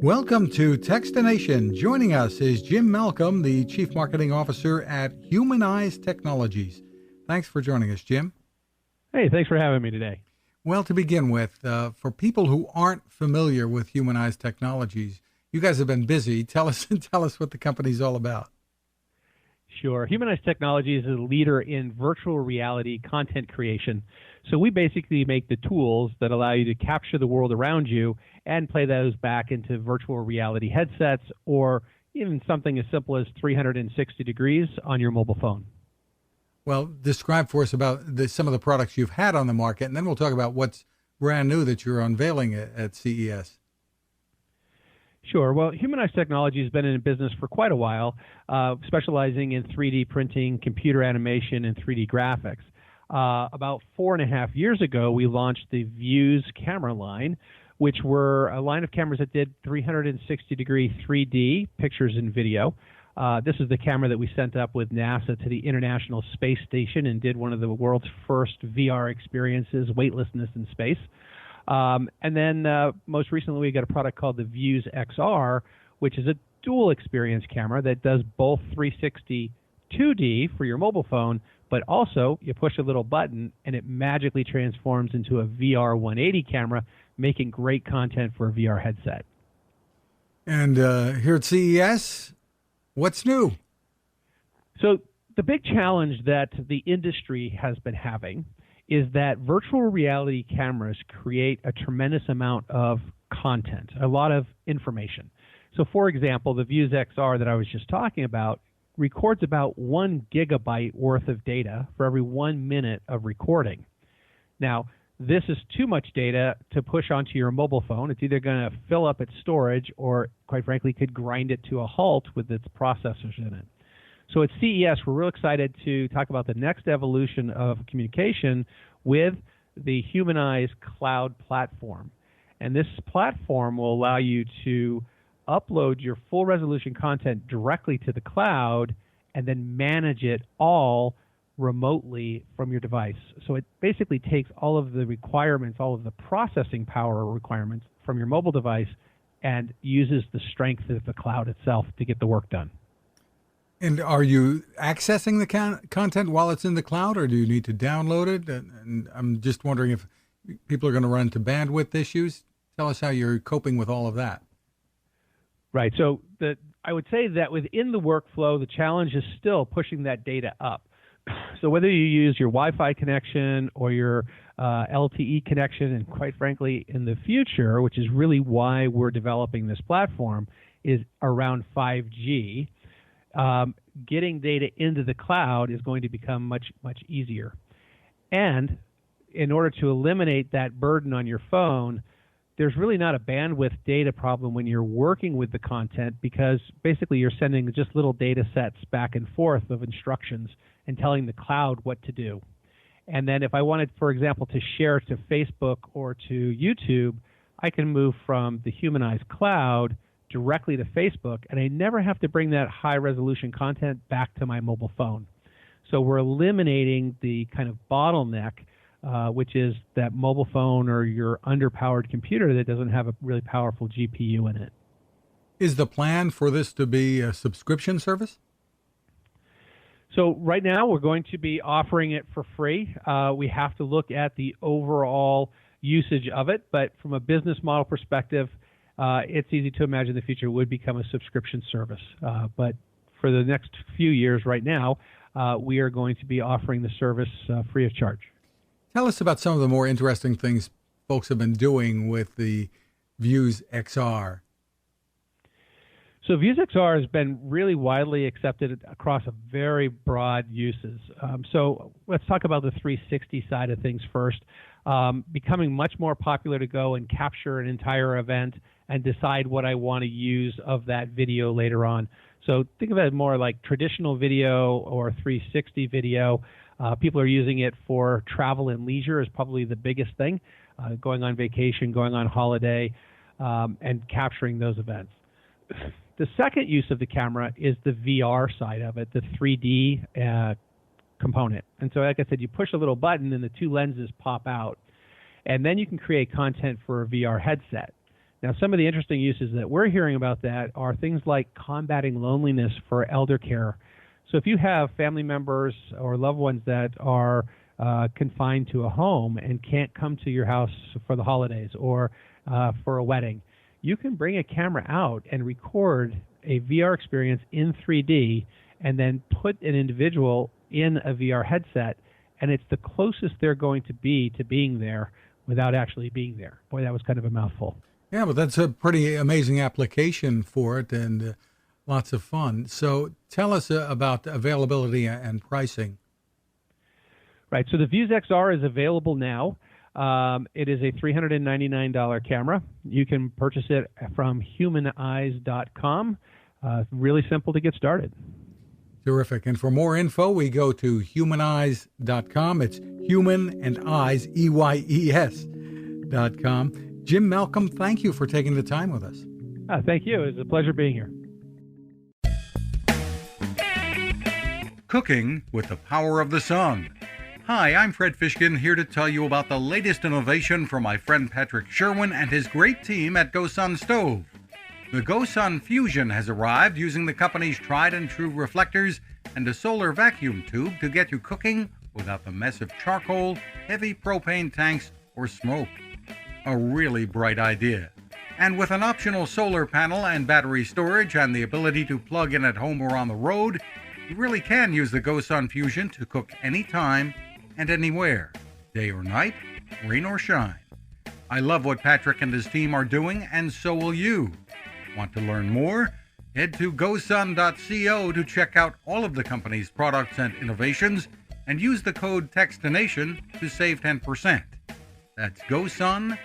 Welcome to Techstination. Joining us is Jim Malcolm, the Chief Marketing Officer at HumanEyes Technologies. Thanks for joining us, Jim. Hey, thanks for having me today. Well, to begin with, for people who aren't familiar with HumanEyes Technologies, you guys have been busy. Tell us what the company's all about. Sure. HumanEyes Technologies is a leader in virtual reality content creation. So we basically make the tools that allow you to capture the world around you and play those back into virtual reality headsets or even something as simple as 360 degrees on your mobile phone. Well, describe for us about some of the products you've had on the market, and then we'll talk about what's brand new that you're unveiling at CES. Sure. Well, HumanEyes Technology has been in business for quite a while, specializing in 3D printing, computer animation, and 3D graphics. About 4.5 years ago, we launched the Views camera line, which were a line of cameras that did 360-degree 3D pictures and video. This is the camera that we sent up with NASA to the International Space Station and did one of the world's first VR experiences, weightlessness in space. And then most recently, we got a product called the Views XR, which is a dual experience camera that does both 360 2D for your mobile phone, but also you push a little button and it magically transforms into a VR 180 camera, making great content for a VR headset. And here at CES, what's new? So the big challenge that the industry has been having is that virtual reality cameras create a tremendous amount of content, a lot of information. So for example, the Views XR that I was just talking about records about 1 gigabyte worth of data for every 1 minute of recording. Now, this is too much data to push onto your mobile phone. It's either going to fill up its storage or, quite frankly, could grind it to a halt with its processors in it. So at CES, we're real excited to talk about the next evolution of communication with the HumanEyes Cloud platform. And this platform will allow you to upload your full resolution content directly to the cloud and then manage it all remotely from your device. So it basically takes all of the requirements, all of the processing power requirements from your mobile device and uses the strength of the cloud itself to get the work done. And are you accessing the content while it's in the cloud, or do you need to download it? And I'm just wondering if people are going to run into bandwidth issues. Tell us how you're coping with all of that. Right. So I would say that within the workflow, the challenge is still pushing that data up. So whether you use your Wi-Fi connection or your LTE connection, and quite frankly, in the future, which is really why we're developing this platform, is around 5G. Getting data into the cloud is going to become much, much easier. And in order to eliminate that burden on your phone, there's really not a bandwidth data problem when you're working with the content, because basically you're sending just little data sets back and forth of instructions and telling the cloud what to do. And then if I wanted, for example, to share to Facebook or to YouTube, I can move from the HumanEyes cloud directly to Facebook, and I never have to bring that high-resolution content back to my mobile phone. So we're eliminating the kind of bottleneck, which is that mobile phone or your underpowered computer that doesn't have a really powerful GPU in it. Is the plan for this to be a subscription service? So right now we're going to be offering it for free. We have to look at the overall usage of it, but from a business model perspective, it's easy to imagine the future would become a subscription service. But for the next few years right now, we are going to be offering the service free of charge. Tell us about some of the more interesting things folks have been doing with the Views XR. So Views XR has been really widely accepted across a very broad uses. So let's talk about the 360 side of things first. Becoming much more popular to go and capture an entire event and decide what I want to use of that video later on. So think of it more like traditional video or 360 video. People are using it for travel and leisure is probably the biggest thing, going on vacation, going on holiday, and capturing those events. The second use of the camera is the VR side of it, the 3D component. And so like I said, you push a little button and the two lenses pop out. And then you can create content for a VR headset. Now, some of the interesting uses that we're hearing about that are things like combating loneliness for elder care. So if you have family members or loved ones that are confined to a home and can't come to your house for the holidays or for a wedding, you can bring a camera out and record a VR experience in 3D and then put an individual in a VR headset, and it's the closest they're going to be to being there without actually being there. Boy, that was kind of a mouthful. Yeah, but that's a pretty amazing application for it, and lots of fun. So tell us about availability and pricing. Right, so the Vuz XR is available now. It is a $399 camera. You can purchase it from HumanEyes.com. Really simple to get started. Terrific. And for more info, we go to HumanEyes.com. It's human and eyes, EYES.com. Jim Malcolm, thank you for taking the time with us. Thank you. It was a pleasure being here. Cooking with the power of the sun. Hi, I'm Fred Fishkin, here to tell you about the latest innovation from my friend Patrick Sherwin and his great team at GoSun Stove. The GoSun Fusion has arrived using the company's tried and true reflectors and a solar vacuum tube to get you cooking without the mess of charcoal, heavy propane tanks, or smoke. A really bright idea. And with an optional solar panel and battery storage and the ability to plug in at home or on the road, you really can use the GoSun Fusion to cook anytime and anywhere, day or night, rain or shine. I love what Patrick and his team are doing, and so will you. Want to learn more? Head to gosun.co to check out all of the company's products and innovations, and use the code Techstination to save 10%. That's gosun.co.